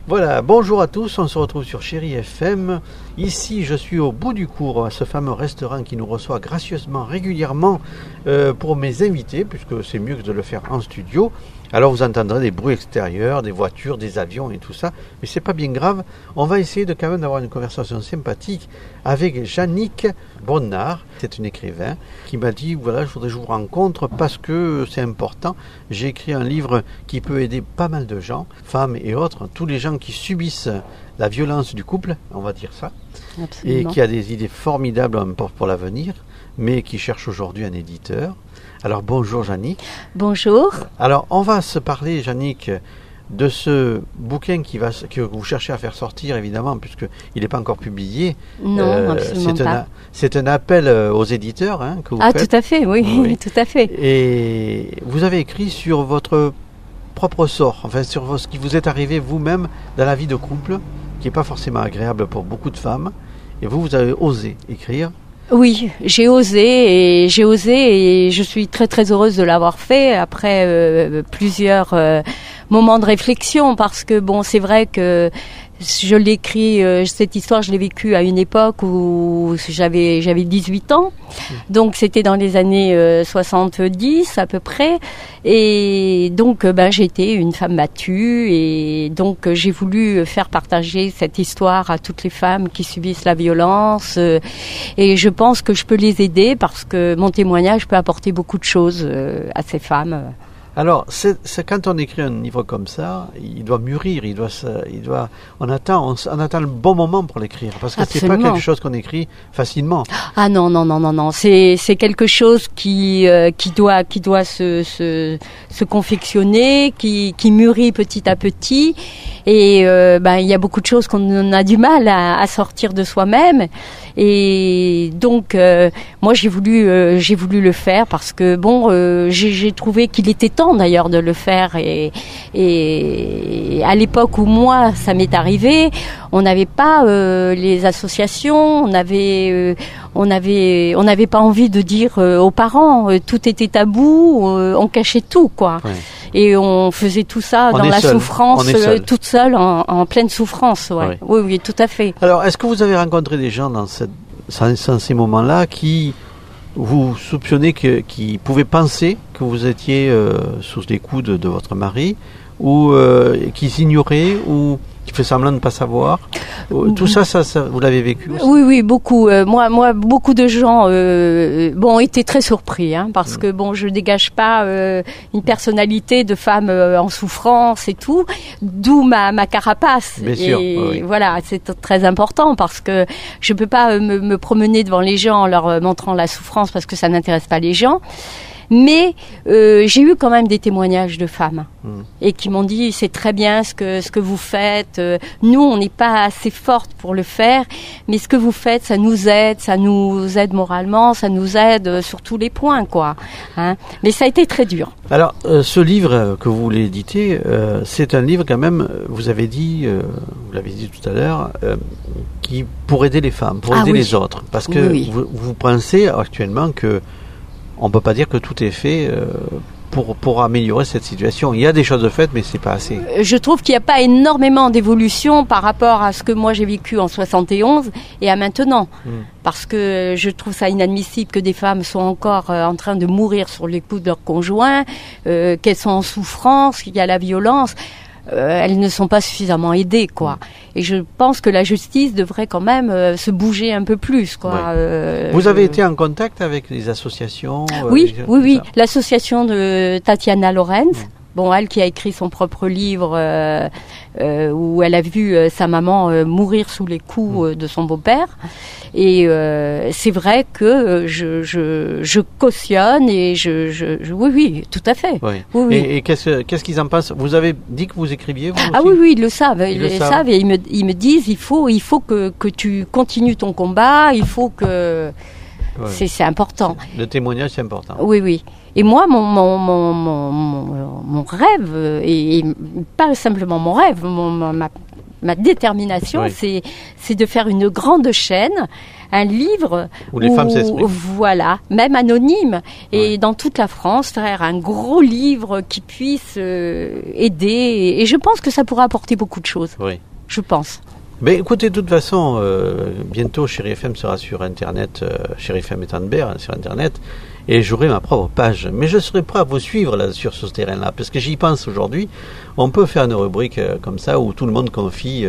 Voilà, bonjour à tous, on se retrouve sur Chérie FM. Ici, je suis au bout du cours, à ce fameux restaurant qui nous reçoit gracieusement, régulièrement pour mes invités, puisque c'est mieux que de le faire en studio. Alors vous entendrez des bruits extérieurs, des voitures, des avions et tout ça, mais c'est pas bien grave. On va essayer de quand même d'avoir une conversation sympathique avec Yannick Bronnard. C'est une écrivain qui m'a dit, voilà, je voudrais que je vous rencontre parce que c'est important. J'ai écrit un livre qui peut aider pas mal de gens, femmes et autres, tous les gens qui subissent la violence du couple, on va dire ça. Absolument. Et qui a des idées formidables pour l'avenir, mais qui cherche aujourd'hui un éditeur. Alors bonjour Yannick. Bonjour. Alors on va se parler, Yannick, de ce bouquin que vous cherchez à faire sortir, évidemment, puisqu'il n'est pas encore publié. Non, absolument pas. C'est un appel aux éditeurs que vous faites. Tout à fait, oui, tout à fait. Et vous avez écrit sur votre propre sort, enfin sur ce qui vous est arrivé vous-même dans la vie de couple, qui n'est pas forcément agréable pour beaucoup de femmes. Et vous avez osé écrire. Oui, j'ai osé et je suis très très heureuse de l'avoir fait après plusieurs moments de réflexion, parce que bon, c'est vrai que je l'ai écrit, cette histoire, je l'ai vécue à une époque où j'avais 18 ans. Donc c'était dans les années 70 à peu près. Et donc j'étais une femme battue et donc j'ai voulu faire partager cette histoire à toutes les femmes qui subissent la violence. Et je pense que je peux les aider parce que mon témoignage peut apporter beaucoup de choses à ces femmes. Alors, quand on écrit un livre comme ça, il doit mûrir, on attend le bon moment pour l'écrire, parce que c'est pas quelque chose qu'on écrit facilement. Ah non, c'est quelque chose qui doit se confectionner, qui mûrit petit à petit, et il y a beaucoup de choses qu'on a du mal à sortir de soi-même. Et donc moi j'ai voulu le faire parce que j'ai trouvé qu'il était temps d'ailleurs de le faire et à l'époque où moi ça m'est arrivé, on n'avait pas les associations, on n'avait pas envie de dire aux parents, tout était tabou, on cachait tout quoi. Ouais. Et on faisait tout ça dans la souffrance, toute seule, en pleine souffrance. Ouais. Oui, tout à fait. Alors, est-ce que vous avez rencontré des gens dans ces moments-là qui vous soupçonnez qui pouvaient penser que vous étiez sous les coups de votre mari, ou qui s'ignoraient, ou qui fait semblant de ne pas savoir? Tout ça, vous l'avez vécu aussi? Oui, beaucoup. Moi, beaucoup de gens étaient très surpris, parce que je dégage pas une personnalité de femme en souffrance et tout, d'où ma carapace. Bien sûr, oui. Voilà, c'est très important parce que je peux pas me promener devant les gens en leur montrant la souffrance parce que ça n'intéresse pas les gens. Mais j'ai eu quand même des témoignages de femmes et qui m'ont dit c'est très bien ce que vous faites. Nous on n'est pas assez fortes pour le faire, mais ce que vous faites ça nous aide moralement, ça nous aide sur tous les points quoi. Mais ça a été très dur. Alors ce livre que vous voulez éditer, c'est un livre quand même. Vous l'avez dit tout à l'heure, qui pour aider les femmes, pour aider les autres, parce que vous pensez actuellement que on ne peut pas dire que tout est fait pour améliorer cette situation. Il y a des choses faites, mais c'est pas assez. Je trouve qu'il n'y a pas énormément d'évolution par rapport à ce que moi j'ai vécu en 71 et à maintenant. Parce que je trouve ça inadmissible que des femmes soient encore en train de mourir sur les coups de leur conjoint, qu'elles sont en souffrance, qu'il y a la violence. Elles ne sont pas suffisamment aidées, quoi. Et je pense que la justice devrait quand même se bouger un peu plus, quoi. Vous avez été en contact avec les associations? Oui. L'association de Tatiana Lorenz. Elle qui a écrit son propre livre où elle a vu sa maman mourir sous les coups de son beau-père. Et c'est vrai que je cautionne et oui, tout à fait. Oui. Et qu'est-ce qu'ils en pensent? Vous avez dit que vous écriviez, vous aussi? Ah oui, ils le savent. Ils le savent et ils me disent il faut que tu continues ton combat, il faut que... C'est important. Le témoignage, c'est important. Oui. Et moi, mon rêve, et pas simplement mon rêve, ma détermination, Oui. c'est de faire une grande chaîne, un livre Où les femmes s'expriment. Voilà, même anonyme, et Ouais. dans toute la France, faire un gros livre qui puisse aider. Et je pense que ça pourra apporter beaucoup de choses. Oui. Je pense. Mais écoutez, de toute façon, bientôt Chérie FM sera sur Internet, Chérie FM et Tannebert, sur Internet, et j'aurai ma propre page. Mais je serai prêt à vous suivre là, sur ce terrain-là, parce que j'y pense aujourd'hui. On peut faire une rubrique comme ça où tout le monde confie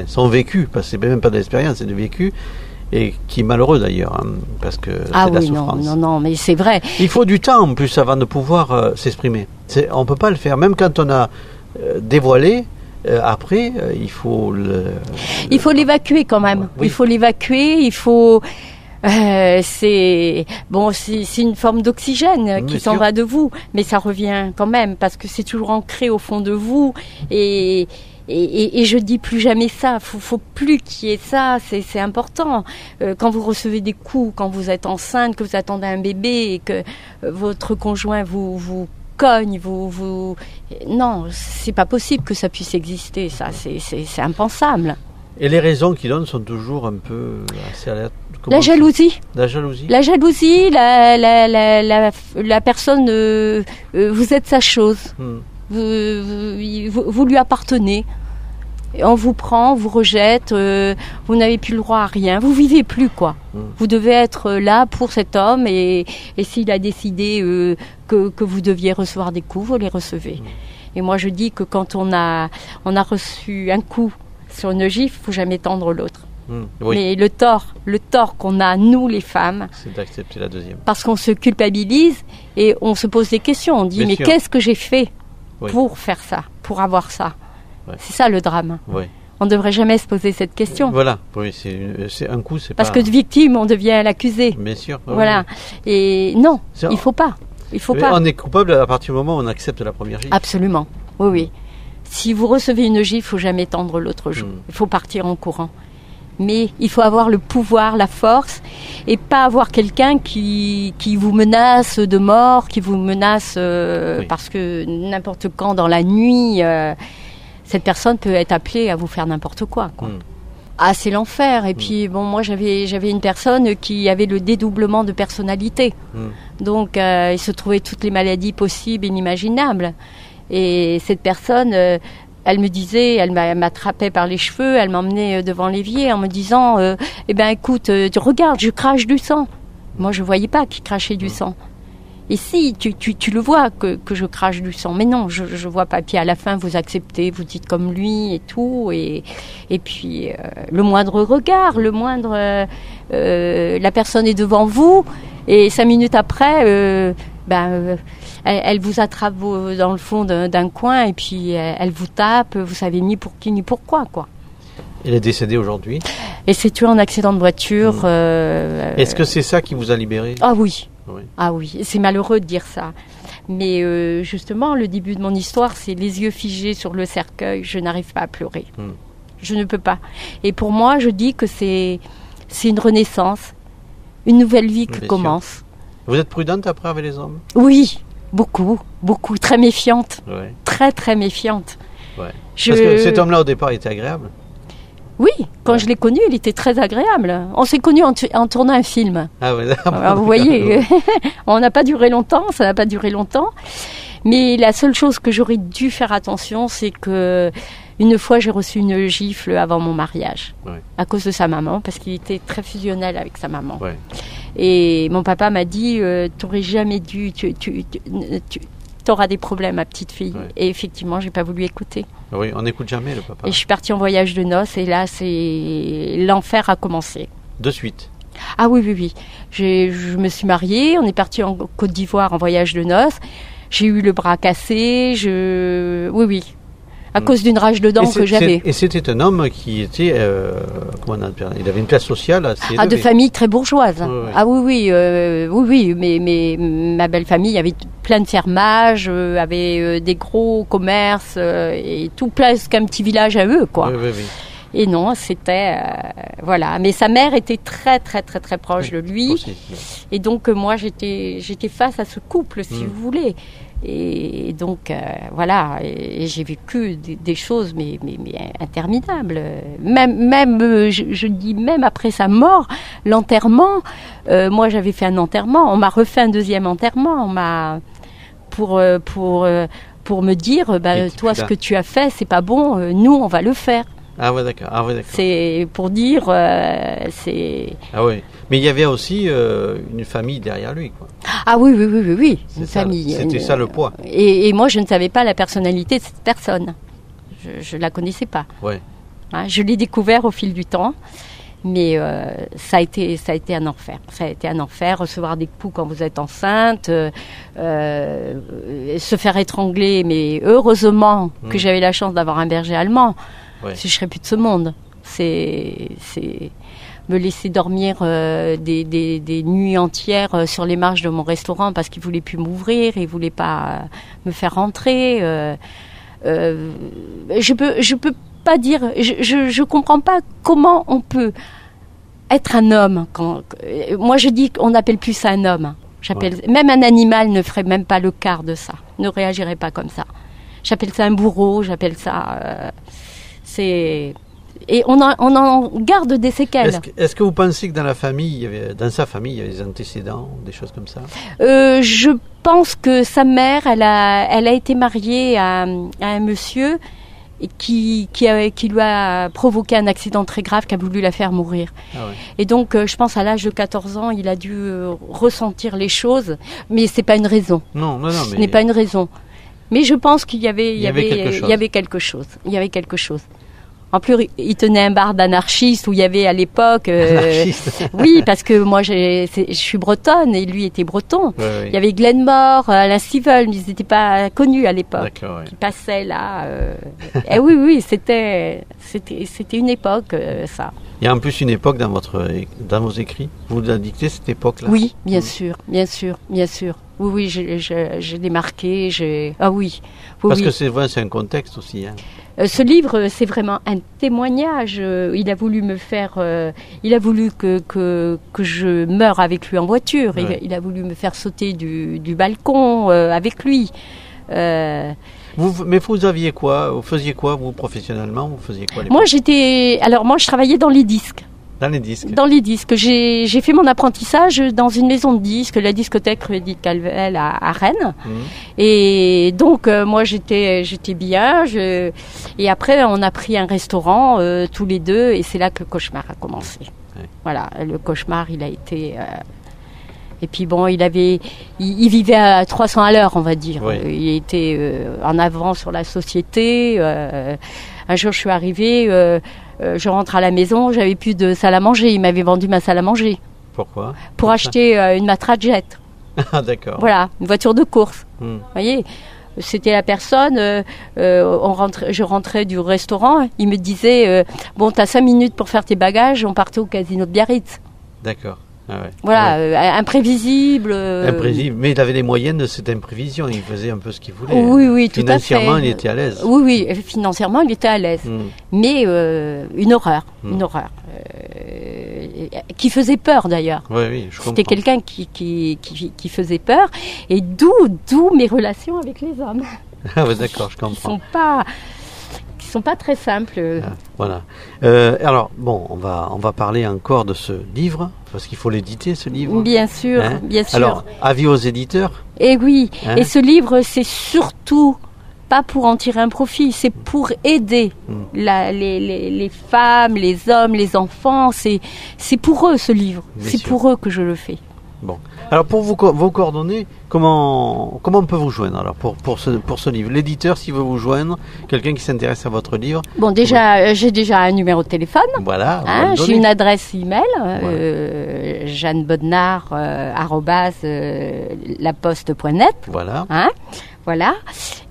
son vécu, parce que c'est même pas de l'expérience, c'est du vécu, et qui est malheureux d'ailleurs, hein, parce que c'est de la souffrance. Non, mais c'est vrai. Il faut du temps en plus avant de pouvoir s'exprimer. On ne peut pas le faire, même quand on a dévoilé. Après, il faut l'évacuer quand même. Oui. Il faut l'évacuer. Il faut. C'est une forme d'oxygène qui s'en va de vous, mais ça revient quand même parce que c'est toujours ancré au fond de vous. Et je dis plus jamais ça. Faut plus qu'il y ait ça. C'est important. Quand vous recevez des coups, quand vous êtes enceinte, que vous attendez un bébé et que votre conjoint vous cogne, non, c'est pas possible que ça puisse exister, ça, c'est impensable. Et les raisons qu'ils donnent sont toujours un peu assez aléatoires. La jalousie. La jalousie. La jalousie, la personne, vous êtes sa chose. Vous lui appartenez. On vous prend, vous rejette, vous n'avez plus le droit à rien, vous vivez plus quoi. Vous devez être là pour cet homme et s'il a décidé que vous deviez recevoir des coups, vous les recevez. Et moi je dis que quand on a reçu un coup sur une gifle, faut jamais tendre l'autre. Oui. Mais le tort qu'on a nous les femmes, c'est d'accepter la deuxième. parce qu'on se culpabilise et on se pose des questions, on dit Bien mais sûr. qu'est-ce que j'ai fait Oui. pour faire ça, pour avoir ça. Ouais. C'est ça le drame. Oui. On ne devrait jamais se poser cette question. Voilà. Oui, c'est un coup, c'est Parce pas. que de victime, on devient l'accusé. Bien sûr. Oui, Voilà. Et non, C'est- il faut pas. Il faut oui. pas. On est coupable à partir du moment où on accepte la première gifle. Absolument. Oui, oui. Si vous recevez une gifle, il faut jamais tendre l'autre joue. Mm. Il faut partir en courant. Mais il faut avoir le pouvoir, la force, et pas avoir quelqu'un qui vous menace de mort, qui vous menace Oui. parce que n'importe quand dans la nuit, cette personne peut être appelée à vous faire n'importe quoi. Ah, c'est l'enfer. Et puis, bon, moi, j'avais une personne qui avait le dédoublement de personnalité. Donc, il se trouvait toutes les maladies possibles et inimaginables. Et cette personne, elle me disait, elle m'attrapait par les cheveux, elle m'emmenait devant l'évier en me disant, eh ben, écoute, regarde, je crache du sang. Moi, je voyais pas qu'il crachait du sang. Et si, tu le vois que je crache du sang. Mais non, je vois pas. Puis à la fin, vous acceptez, vous dites comme lui et tout. Et puis, le moindre regard, la personne est devant vous. Et 5 minutes après, elle vous attrape dans le fond d'un coin. Et puis, elle vous tape. Vous savez ni pour qui ni pourquoi, quoi. Elle est décédée aujourd'hui. Et c'est tué en accident de voiture. Est-ce que c'est ça qui vous a libéré? Ah oui. Oui. Ah oui, c'est malheureux de dire ça. Mais justement, le début de mon histoire, c'est les yeux figés sur le cercueil, je n'arrive pas à pleurer. Je ne peux pas. Et pour moi, je dis que c'est une renaissance, une nouvelle vie qui Bien commence. sûr. Vous êtes prudente après avec les hommes? Oui, beaucoup, beaucoup, très méfiante. Ouais. Très, très méfiante. Ouais. Parce que cet homme-là, au départ, était agréable. Oui, quand je l'ai connu, il était très agréable. On s'est connus en tournant un film. Ah ouais. Alors, vous voyez, on n'a pas duré longtemps, ça n'a pas duré longtemps. Mais la seule chose que j'aurais dû faire attention, c'est que une fois, j'ai reçu une gifle avant mon mariage, à cause de sa maman, parce qu'il était très fusionnel avec sa maman. Ouais. Et mon papa m'a dit, t'aurais jamais dû, t'auras des problèmes, ma petite fille. Ouais. Et effectivement, j'ai pas voulu écouter. Oui, on n'écoute jamais le papa. Et je suis partie en voyage de noces, et là, l'enfer a commencé. De suite. Ah oui, oui, oui. Je me suis mariée, on est parti en Côte d'Ivoire en voyage de noces. J'ai eu le bras cassé, oui, oui. À cause d'une rage de dents que j'avais. Et c'était un homme qui était, comment on appelle, il avait une classe sociale assez élevée. Ah, de famille très bourgeoise. Ouais, ouais. Ah oui, oui, mais ma belle famille avait plein de fermages, avait des gros commerces et tout presque un petit village à eux, quoi. Oui, oui, oui. Et non, c'était voilà. Mais sa mère était très, très, très, très proche de lui. Aussi. Et donc moi, j'étais face à ce couple, si vous voulez. Et donc, voilà, et j'ai vécu des choses mais interminables. Même je dis même après sa mort, l'enterrement, moi j'avais fait un enterrement, on m'a refait un deuxième enterrement, pour me dire, toi, ce que tu as fait, c'est pas bon, nous, on va le faire. Ah ouais, d'accord. C'est pour dire, c'est... Ah oui, mais il y avait aussi une famille derrière lui, quoi. Ah oui, une famille. C'était ça le poids. Et moi, je ne savais pas la personnalité de cette personne. Je la connaissais pas. Ouais. Hein, je l'ai découvert au fil du temps, mais ça a été un enfer. Ça a été un enfer, recevoir des coups quand vous êtes enceinte, se faire étrangler, mais heureusement que j'avais la chance d'avoir un berger allemand. Ouais. Si je serais plus de ce monde. C'est me laisser dormir des nuits entières sur les marches de mon restaurant parce qu'il voulait plus m'ouvrir, il voulait pas me faire rentrer. Je peux pas dire, je comprends pas comment on peut être un homme. Moi je dis qu'on n'appelle plus ça un homme. Même un animal ne ferait même pas le quart de ça, ne réagirait pas comme ça. J'appelle ça un bourreau, j'appelle ça. Et on en garde des séquelles. Est-ce que vous pensez que dans sa famille, il y avait des antécédents, des choses comme ça? Je pense que sa mère, elle a été mariée à un monsieur qui lui a provoqué un accident très grave, qui a voulu la faire mourir. Ah ouais. Et donc, je pense à l'âge de 14 ans, il a dû ressentir les choses, mais c'est pas une raison. Non, ce n'est pas une raison. Mais je pense qu'il y avait quelque chose. En plus, il tenait un bar d'anarchistes où il y avait à l'époque... oui, parce que moi, je suis bretonne et lui était breton. Oui. Il y avait Glenmore, Alain Stivell, ils n'étaient pas connus à l'époque. D'accord, oui. Qui passaient là. Et oui, c'était une époque, ça. Il y a en plus une époque dans vos écrits. Vous la dictez cette époque-là? Oui, bien sûr. Oui, je l'ai marqué. Ah oui. Parce que c'est vrai, c'est un contexte aussi. Hein. Ce livre, c'est vraiment un témoignage. Il a voulu me faire. Il a voulu que je meure avec lui en voiture. Ouais. Il a voulu me faire sauter du balcon avec lui. Mais vous aviez quoi? Vous faisiez quoi, vous, professionnellement? Vous faisiez quoi? Moi, je travaillais dans les disques. Dans les disques. Dans les disques. J'ai fait mon apprentissage dans une maison de disques, la discothèque rue Edith Calvel à Rennes. Mmh. Et donc, moi, j'étais bien. Et après, on a pris un restaurant tous les deux. Et c'est là que le cauchemar a commencé. Ouais. Voilà, le cauchemar, il a été... Et puis bon, il vivait à 300 à l'heure, on va dire. Oui. Il était en avant sur la société. Un jour, je suis arrivée... je rentre à la maison, j'avais plus de salle à manger. Il m'avait vendu ma salle à manger. Pourquoi? Pour acheter une Matra Jet. Ah, d'accord. Voilà, une voiture de course. Vous voyez, c'était la personne. Je rentrais du restaurant. Il me disait bon, t'as 5 minutes pour faire tes bagages. On partait au casino de Biarritz. D'accord. Ah ouais. Voilà, imprévisible. Imprévisible, mais il avait les moyens de cette imprévision, il faisait un peu ce qu'il voulait. Oui, tout à fait. Financièrement, il était à l'aise. Oui, financièrement, il était à l'aise. Mais une horreur, qui faisait peur d'ailleurs. Oui, je comprends. C'était quelqu'un qui faisait peur, et d'où mes relations avec les hommes. Ah oui, d'accord, je comprends. Qui sont pas très simples. Voilà. Alors, bon, on va parler encore de ce livre, parce qu'il faut l'éditer, ce livre. Bien sûr, bien sûr. Alors, avis aux éditeurs. Et oui, et ce livre, c'est surtout pas pour en tirer un profit, c'est pour aider les femmes, les hommes, les enfants. C'est pour eux, ce livre. C'est pour eux que je le fais. Bon. Alors pour vos coordonnées, comment on peut vous joindre alors pour ce livre? L'éditeur, s'il veut vous joindre, quelqu'un qui s'intéresse à votre livre. Bon, déjà j'ai déjà un numéro de téléphone. Voilà. J'ai une adresse email, jeannebodnard @laposte.net. Voilà. Voilà.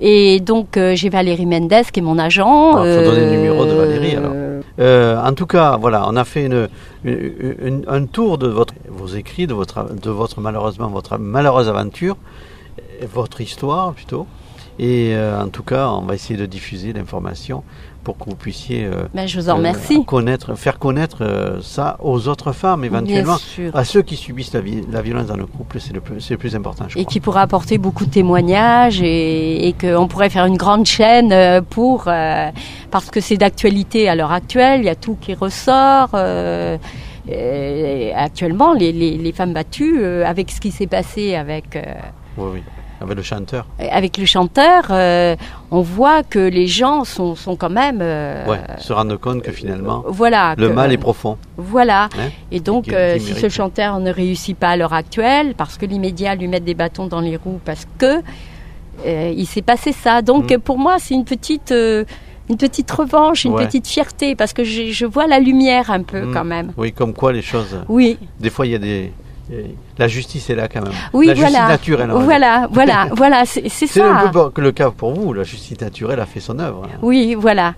Et donc, j'ai Valérie Mendes qui est mon agent. Il faut donner le numéro de Valérie alors. En tout cas, voilà, on a fait un tour de vos écrits, de votre malheureuse aventure, votre histoire plutôt. Et en tout cas, on va essayer de diffuser l'information pour que vous puissiez je vous en remercie. Faire connaître ça aux autres femmes, éventuellement, à ceux qui subissent la violence dans le couple, c'est le plus important, je crois. Et qui pourra apporter beaucoup de témoignages et qu'on pourrait faire une grande chaîne parce que c'est d'actualité à l'heure actuelle, il y a tout qui ressort. Actuellement, les femmes battues, avec ce qui s'est passé avec... Oui. Avec le chanteur. Avec le chanteur, on voit que les gens sont quand même... se rendent compte que finalement, le mal est profond. Voilà. Et donc, si ce chanteur ne réussit pas à l'heure actuelle, parce que les médias lui mettent des bâtons dans les roues, parce que il s'est passé ça. Donc, pour moi, c'est une petite revanche, une petite fierté, parce que je vois la lumière un peu quand même. Oui, comme quoi les choses... Oui. Des fois, il y a des... La justice est là quand même. Oui, la justice naturelle. Voilà, c'est ça. C'est un peu le cas pour vous. La justice naturelle a fait son œuvre. Oui, voilà.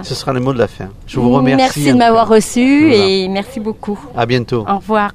Ce sera le mot de la fin. Je vous remercie. Merci de m'avoir reçu et merci beaucoup. À bientôt. Au revoir.